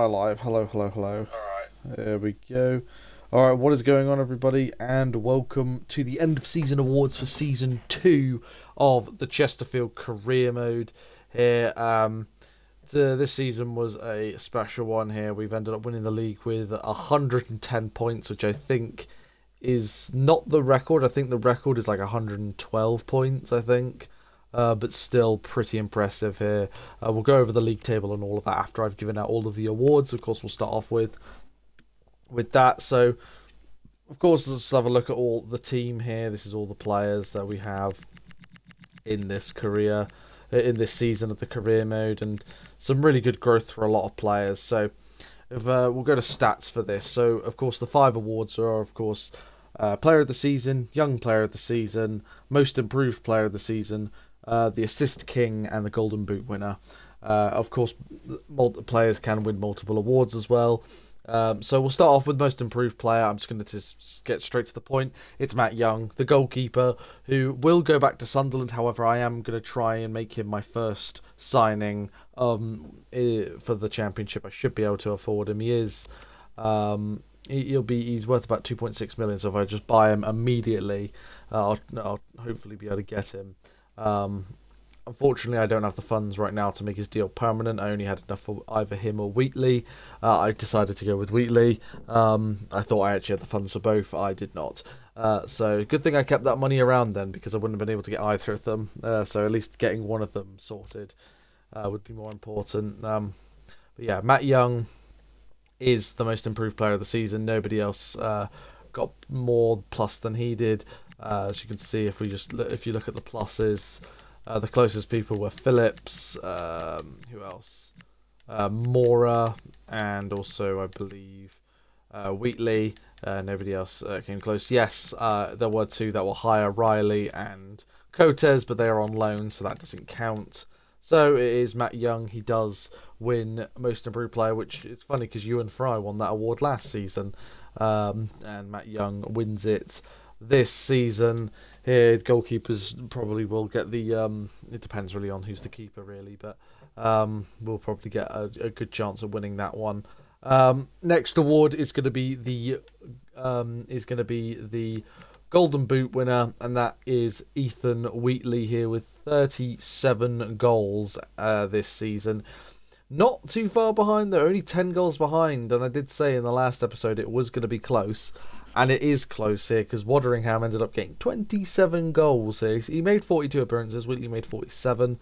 I live? Hello, hello, hello. There we go. Alright, what is going on, everybody? And welcome to the end of season awards for season 2 of the Chesterfield career mode here. This season was a special one here. We've ended up winning the league with 110 points, which I think is not the record. I think the record is like 112 points, I think. But still pretty impressive here. We'll go over the league table and all of that after I've given out all of the awards. Of course, we'll start off with that. So, of course, let's have a look at all the team here. This is all the players that we have in this season of the career mode, and some really good growth for a lot of players. So, if we'll go to stats for this. So, of course, the 5 awards are, of course, Player of the Season, Young Player of the Season, Most Improved Player of the Season, the Assist King, and the Golden Boot winner. Of course, players can win multiple awards as well. So we'll start off with Most Improved Player. I'm just going to get straight to the point. It's Matt Young, the goalkeeper, who will go back to Sunderland. However, I am going to try and make him my first signing for the Championship. I should be able to afford him. He is... he's worth about 2.6 million, so if I just buy him immediately, I'll hopefully be able to get him. Unfortunately, I don't have the funds right now to make his deal permanent. I only had enough for either him or Wheatley. I decided to go with Wheatley. I thought I actually had the funds for both. I did not. So good thing I kept that money around then, because I wouldn't have been able to get either of them. So at least getting one of them sorted would be more important. But yeah, Matt Young is the Most Improved Player of the Season. Nobody else got more plus than he did. As you can see, if you look at the pluses, the closest people were Phillips, who else? Mora, and also I believe Wheatley. Nobody else came close. Yes, there were 2 that were higher, Riley and Cotes, but they are on loan, so that doesn't count. So it is Matt Young. He does win Most Improved Player, which is funny because Ewan Fry won that award last season, and Matt Young wins it this season. Here, goalkeepers probably will get the. It depends really on who's the keeper, really, but we'll probably get a good chance of winning that one. Next award is going to be the Golden Boot winner, and that is Ethan Wheatley here with 37 goals this season. Not too far behind, though, only 10 goals behind, and I did say in the last episode it was going to be close, and it is close here, because Wadderingham ended up getting 27 goals here. He made 42 appearances, Wheatley made 47,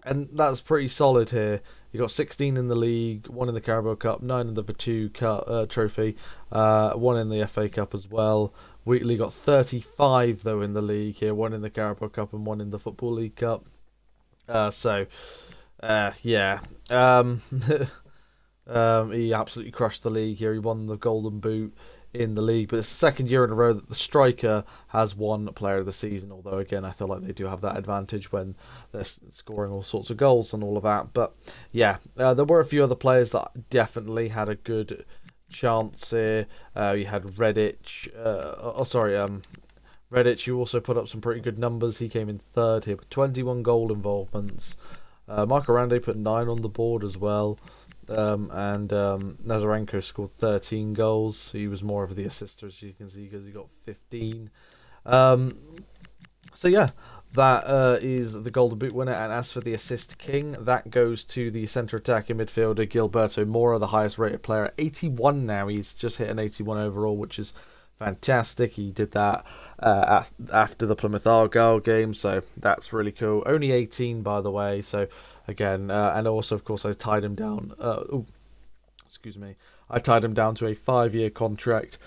and that's pretty solid here. You got 16 in the league, 1 in the Carabao Cup, 9 in the Virtu Cup, Trophy, 1 in the FA Cup as well. Wheatley got 35 though in the league here, 1 in the Carabao Cup and 1 in the Football League Cup. Yeah. He absolutely crushed the league here. He won the Golden Boot in the league, but it's the second year in a row that the striker has won Player of the Season, although again I feel like they do have that advantage when they're scoring all sorts of goals and all of that. But yeah, there were a few other players that definitely had a good chance here. You had Redditch, Redditch, who also put up some pretty good numbers. He came in third here with 21 goal involvements. Marco Rande put 9 on the board as well. And Nazarenko scored 13 goals. He was more of the assister, as you can see, because he got 15. So yeah, that is the Golden Boot winner. And as for the Assist King, that goes to the centre attacking midfielder Gilberto Mora, the highest rated player at 81 now. He's just hit an 81 overall, which is fantastic. He did that after the Plymouth Argyle game, so that's really cool. Only 18, by the way, so again, and also, of course, I tied him down. I tied him down to a 5-year contract.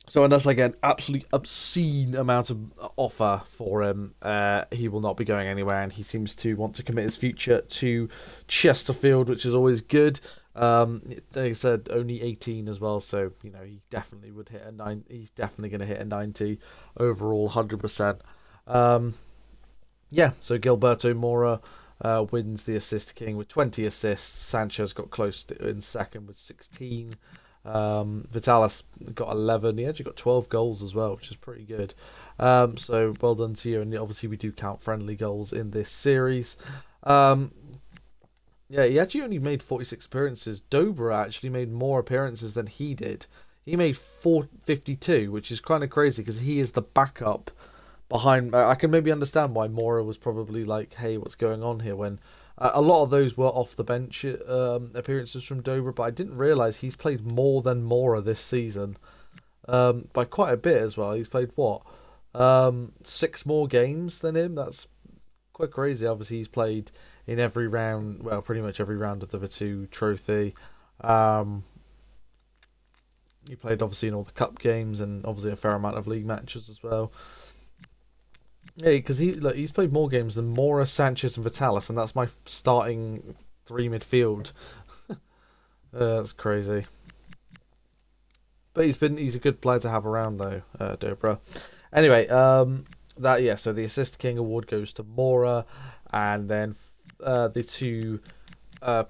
So unless I get an absolutely obscene amount of offer for him, he will not be going anywhere, and he seems to want to commit his future to Chesterfield, which is always good. Like I said, only 18 as well, so he definitely would hit a 9. He's definitely going to hit a 90 overall, 100%. Yeah, so Gilberto Mora wins the Assist King with 20 assists. Sanchez got close in second with 16. Vitalis got 11. He actually got 12 goals as well, which is pretty good. So well done to you. And obviously we do count friendly goals in this series. Yeah, he actually only made 46 appearances. Dobra actually made more appearances than he did. He made 452, which is kind of crazy because he is the backup behind. I can maybe understand why Mora was probably like, "Hey, what's going on here?" When a lot of those were off the bench appearances from Dobra, but I didn't realize he's played more than Mora this season, by quite a bit as well. He's played what, 6 more games than him. That's quite crazy. Obviously, he's played in every round, well, pretty much every round of the Vitu Trophy. Um, he played obviously in all the cup games and obviously a fair amount of league matches as well. Yeah, because he's played more games than Mora, Sanchez, and Vitalis, and that's my starting three midfield. That's crazy. But he's a good player to have around though, Dobra. Anyway, so the Assist King award goes to Mora, and then the two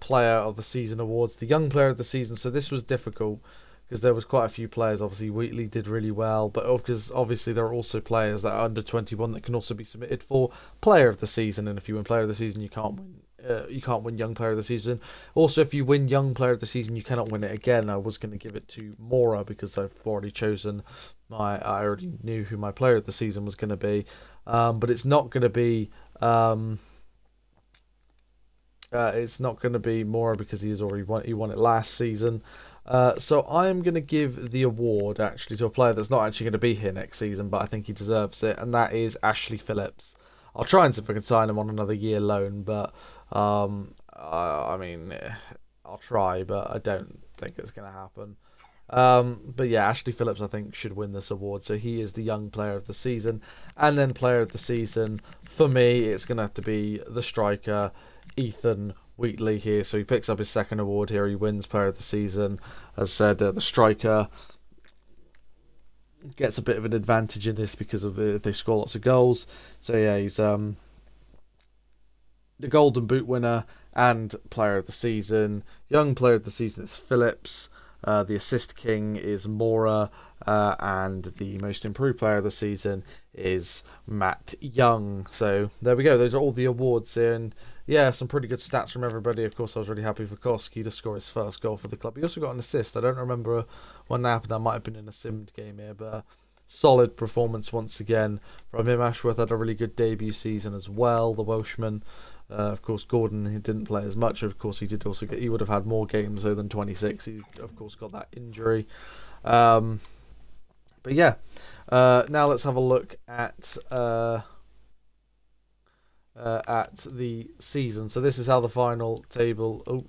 Player of the Season awards, the Young Player of the Season. So this was difficult because there was quite a few players. Obviously, Wheatley did really well, but because obviously there are also players that are under 21 that can also be submitted for Player of the Season. And if you win Player of the Season, you can't win. You can't win Young Player of the Season. Also, if you win Young Player of the Season, you cannot win it again. I was going to give it to Mora because I've already chosen I already knew who my Player of the Season was going to be, but it's not going to be. It's not going to be Mora because he won it last season. So I am going to give the award actually to a player that's not actually going to be here next season, but I think he deserves it, and that is Ashley Phillips. I'll try and see if I can sign him on another year loan, but I mean, I'll try, but I don't think it's going to happen. But yeah, Ashley Phillips I think should win this award, so he is the Young Player of the Season. And then Player of the Season, for me, it's going to have to be the striker, Ethan Wheatley here. So he picks up his second award here, he wins Player of the Season. As I said, the striker gets a bit of an advantage in this because of they score lots of goals. So yeah, he's the Golden Boot winner and Player of the Season. Young Player of the Season is Phillips. The Assist King is Mora, and the Most Improved Player of the Season is Matt Young. So there we go. Those are all the awards here, and yeah, some pretty good stats from everybody. Of course, I was really happy for Koski to score his first goal for the club. He also got an assist. I don't remember when that happened. That might have been in a simmed game here, but solid performance once again from him. Ashworth had a really good debut season as well, the Welshman. Of course, Gordon, he didn't play as much. Of course, he would have had more games though than 26. He of course got that injury. But yeah, now let's have a look at the season. So this is how the final table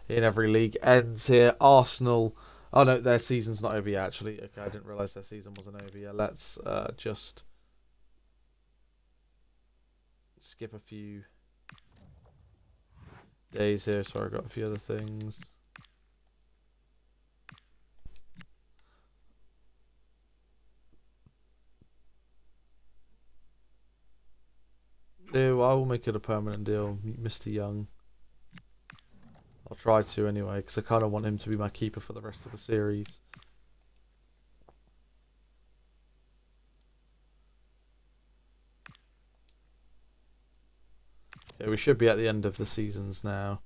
in every league ends here. Arsenal. Oh no, their season's not over yet. Actually, okay, I didn't realise their season wasn't over yet. Let's just skip a few days here. Sorry, I've got a few other things. I will make it a permanent deal, Mr. Young. I'll try to anyway, because I kind of want him to be my keeper for the rest of the series. Okay, we should be at the end of the seasons now.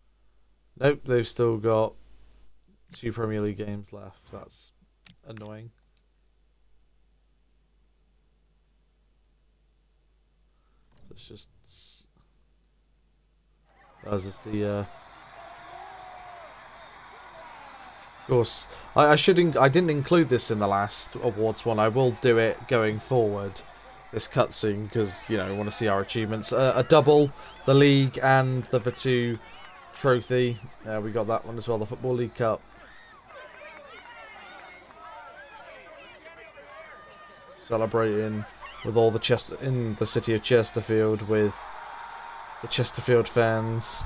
Nope, they've still got 2 Premier League games left. That's annoying. So it's just... As is the... Of course, I didn't include this in the last awards one. I will do it going forward. This cutscene because I want to see our achievements. A double, the league and the Vitu Trophy. We got that one as well. The Football League Cup. Celebrating with all the in the city of Chesterfield with the Chesterfield fans.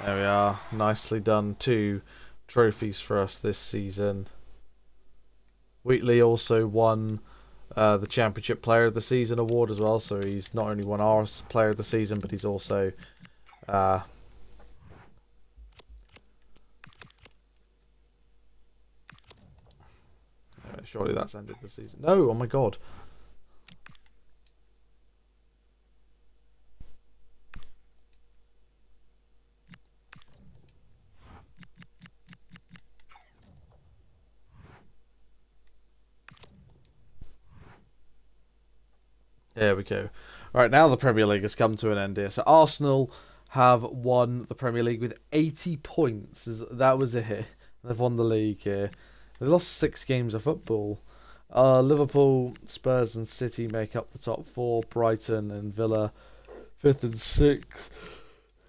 There we are, nicely done. 2 trophies for us this season. Wheatley also won the Championship Player of the Season award as well, so he's not only won our Player of the Season, but he's also surely that's ended the season. No, oh my god. There we go. Right, now the Premier League has come to an end here. So Arsenal have won the Premier League with 80 points. That was it. They've won the league here. They lost 6 games of football. Liverpool, Spurs and City make up the top 4. Brighton and Villa 5th and 6th.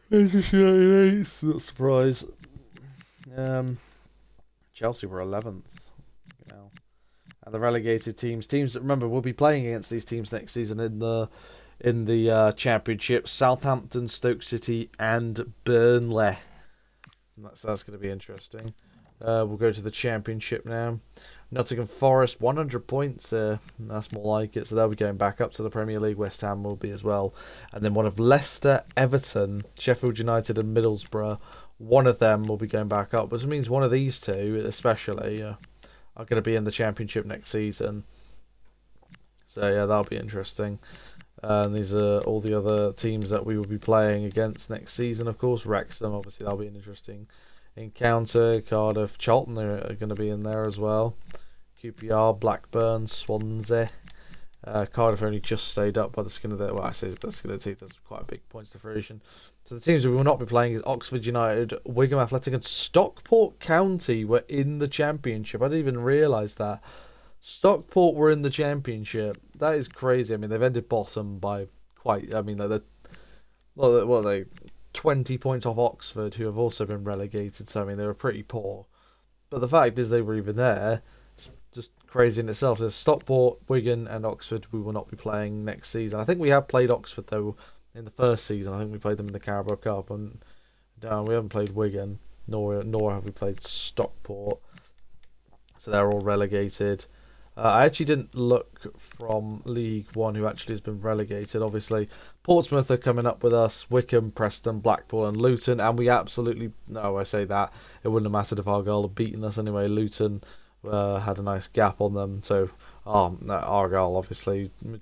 Manchester United 8th, not surprised. Chelsea were 11th. And the relegated teams that, remember, we'll be playing against these teams next season in the Championship: Southampton, Stoke City, and Burnley. That's going to be interesting. We'll go to the Championship now. Nottingham Forest, 100 points. That's more like it. So they'll be going back up to the Premier League. West Ham will be as well. And then one of Leicester, Everton, Sheffield United, and Middlesbrough. One of them will be going back up, which means one of these two, especially, are going to be in the Championship next season. So yeah, that'll be interesting. And these are all the other teams that we will be playing against next season. Of course, Wrexham, obviously that'll be an interesting encounter. Cardiff, Charlton are going to be in there as well. QPR, Blackburn, Swansea. Cardiff only just stayed up by the skin of their... Well, I say by the skin of their teeth. That's quite a big points differentiation. So the teams we will not be playing is Oxford United, Wigan Athletic, and Stockport County were in the Championship. I didn't even realise that. Stockport were in the Championship. That is crazy. I mean, they've ended bottom by quite... I mean, they're 20 points off Oxford, who have also been relegated. So, I mean, they were pretty poor. But the fact is they were even there. It's just crazy in itself. There's Stockport, Wigan, and Oxford we will not be playing next season. I think we have played Oxford, though, in the first season. I think we played them in the Carabao Cup. And we haven't played Wigan, nor have we played Stockport. So they're all relegated. I actually didn't look from League One who actually has been relegated. Obviously, Portsmouth are coming up with us, Wycombe, Preston, Blackpool and Luton. And we absolutely... No, I say that. It wouldn't have mattered if Argyle had beaten us anyway. Luton had a nice gap on them. So, Argyle obviously were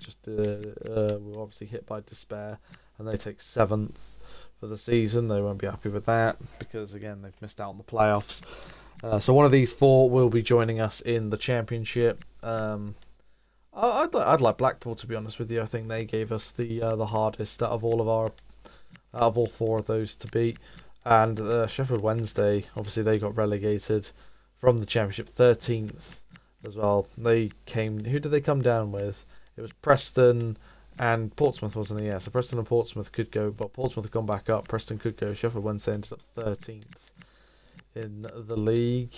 obviously hit by despair. And they take 7th for the season. They won't be happy with that because, again, they've missed out on the playoffs. So one of these 4 will be joining us in the Championship. I'd like Blackpool, to be honest with you. I think they gave us the hardest out of all 4 of those to beat. And Sheffield Wednesday, obviously they got relegated from the Championship, 13th as well. Who did they come down with? It was Preston and Portsmouth, wasn't it? Yeah, so Preston and Portsmouth could go, but Portsmouth have gone back up. Preston could go. Sheffield Wednesday ended up 13th in the league.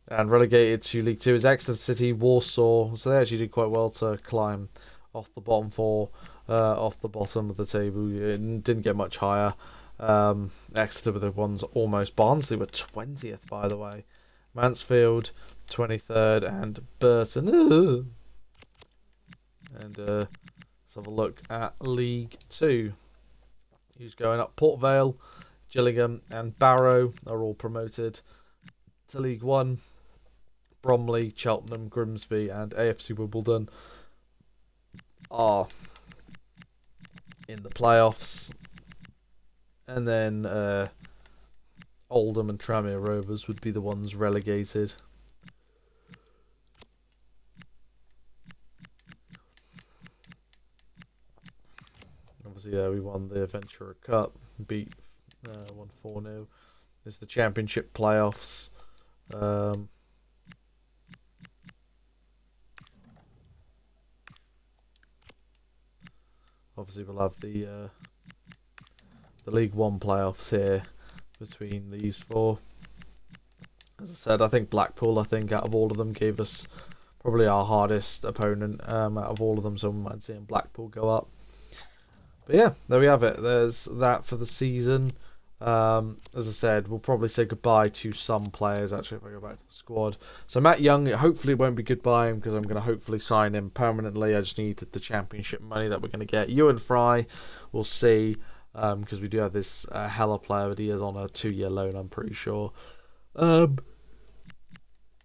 And relegated to League 2 is Exeter City, Warsaw. So they actually did quite well to climb off the bottom 4, off the bottom of the table. It didn't get much higher. Exeter were the ones almost. Barnsley were 20th, by the way. Mansfield 23rd, and Burton. And let's have a look at League 2. Who's going up? Port Vale, Gillingham, and Barrow are all promoted to League 1. Bromley, Cheltenham, Grimsby, and AFC Wimbledon are in the playoffs. And then Oldham and Tranmere Rovers would be the ones relegated. Obviously, we won the Adventurer Cup, won 4-0. This is the Championship playoffs. Obviously, we'll have the League 1 playoffs here between these 4. As I said, I think Blackpool, out of all of them, gave us probably our hardest opponent out of all of them, so we might see Blackpool go up. But yeah, there we have it. There's that for the season. As I said, we'll probably say goodbye to some players, actually, if I go back to the squad. So Matt Young, hopefully it won't be goodbye because I'm going to hopefully sign him permanently. I just need the Championship money that we're going to get. Ewan Fry, we'll see, because we do have this Heller player, but he is on a 2-year loan, I'm pretty sure.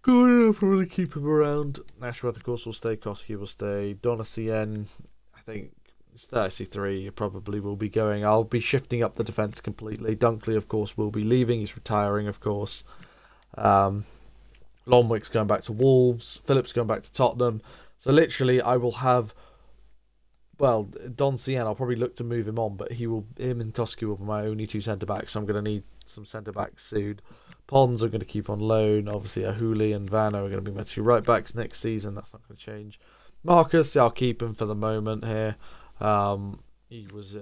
Good, I'll probably keep him around. Ashworth, of course, will stay. Koski will stay. Donacien, I think it's 33. Probably will be going. I'll be shifting up the defence completely. Dunkley, of course, will be leaving. He's retiring, of course. Longwick's going back to Wolves. Phillips going back to Tottenham. So literally, I will have. Well, Don Cien, I'll probably look to move him on, but him and Koski will be my only two centre backs. So I'm going to need some centre backs soon. Pons are going to keep on loan. Obviously, Ahuli and Vano are going to be my two right backs next season. That's not going to change. Marcus, I'll keep him for the moment here. He was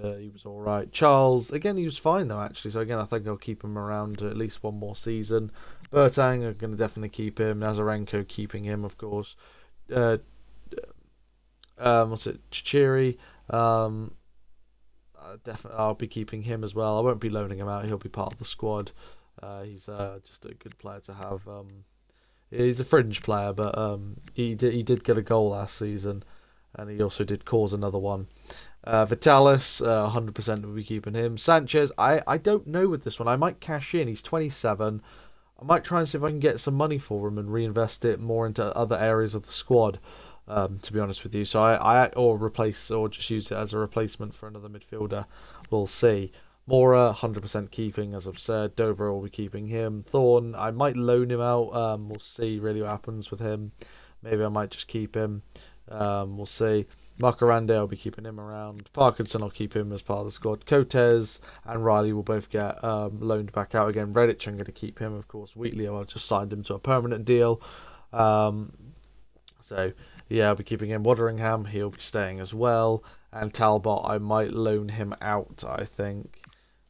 all right. Charles, again, he was fine though actually. So again, I think I'll keep him around at least one more season. Bertang, I'm going to definitely keep him. Nazarenko, keeping him, of course. What's it? Chichiri. Definitely, I'll be keeping him as well. I won't be loaning him out. He'll be part of the squad. He's just a good player to have. He's a fringe player, but he did get a goal last season, and he also did cause another one. Vitalis, 100% will be keeping him. Sanchez, I don't know with this one. I might cash in. He's 27. I might try and see if I can get some money for him and reinvest it more into other areas of the squad. To be honest with you, so or just use it as a replacement for another midfielder. We'll see. Mora, 100% keeping, as I've said. Dover will be keeping him. Thorne, I might loan him out. We'll see really what happens with him. Maybe I might just keep him. We'll see. Makarande, I'll be keeping him around. Parkinson, I'll keep him as part of the squad. Cotes and Riley will both get loaned back out again. Redditch, I'm going to keep him, of course. Wheatley, I've just signed him to a permanent deal. So, yeah, I'll be keeping him. Wadderingham, he'll be staying as well. And Talbot, I might loan him out, I think.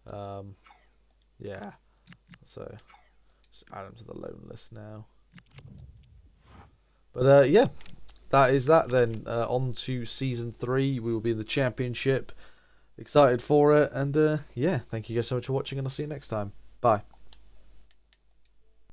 Yeah. So, just add him to the loan list now. But, yeah, that is that then. On to Season 3. We will be in the Championship. Excited for it. And, yeah, thank you guys so much for watching, and I'll see you next time. Bye.